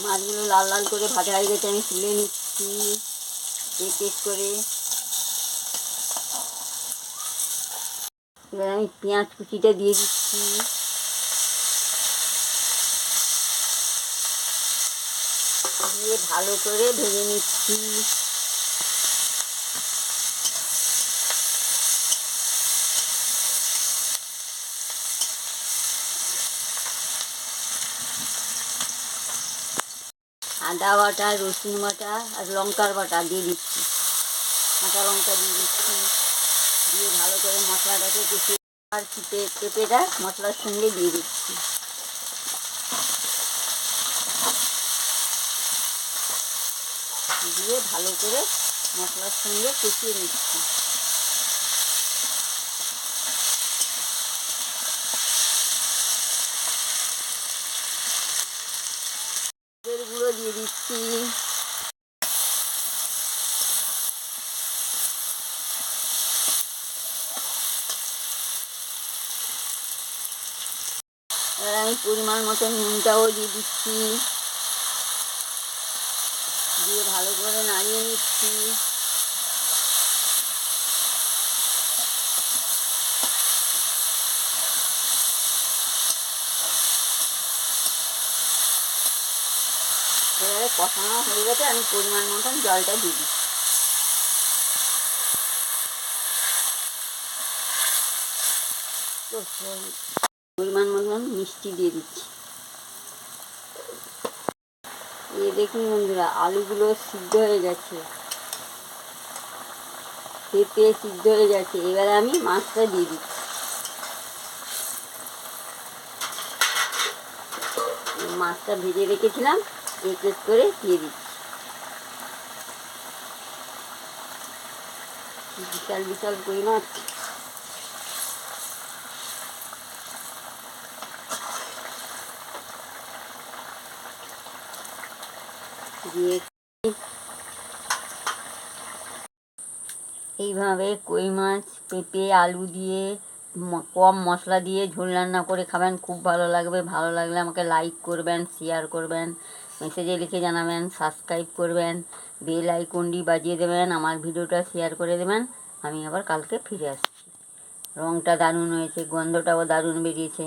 মাছগুলো লাল লাল করে ভাজা হয়ে গেছে, আমি তুলে নিচ্ছি এক এক করে। এবার আমি পেঁয়াজ কুচিটা দিয়ে দিচ্ছি। দিয়ে ভালো করে ভেজে নিচ্ছি। আদা বাটা, রসুন বাটা আর লঙ্কার বাটা দিয়ে দিচ্ছি, কাঁচা লঙ্কা দিয়ে দিচ্ছি। দিয়ে ভালো করে মশলাটাকে কষিয়ে আর পেঁপেটা মশলার সঙ্গে দিয়ে দিচ্ছি। দিয়ে ভালো করে মশলার সঙ্গে কষিয়ে নিচ্ছি। গুঁড়ো দিয়ে দিচ্ছি। এবার আমি পরিমাণ মতো নুনটাও দিয়ে দিচ্ছি। দিয়ে ভালো করে নাড়িয়ে নিচ্ছি। এবারে কষানো হয়ে গেছে, আমি পরিমাণ মতন জলটা দিয়ে দিচ্ছি। পরিমাণ মতন মিষ্টি দিয়ে দিচ্ছি। এই দেখুন বন্ধুরা, আলুগুলো সিদ্ধ হয়ে গেছে, পেঁপে সিদ্ধ হয়ে গেছে। এবারে আমি মাছটা দিয়ে দিচ্ছি। মাছটা ভেজে রেখেছিলাম, এক এক করে দিয়ে দিচ্ছি। বিশাল বিশাল কই মাছ। দিয়ে এইভাবে কই মাছ, পেঁপে, আলু দিয়ে কম মশলা দিয়ে ঝোল রান্না করে খাবেন, খুব ভালো লাগবে। ভালো লাগলে আমাকে লাইক করবেন, শেয়ার করবেন, মেসেজে লিখে জানাবেন, সাবস্ক্রাইব করবেন, বেল আইকনটি বাজিয়ে দেবেন, আমার ভিডিওটা শেয়ার করে দেবেন। আমি আবার কালকে ফিরে আসছি। রঙটা দারুণ হয়েছে, গন্ধটাও দারুণ বেরিয়েছে।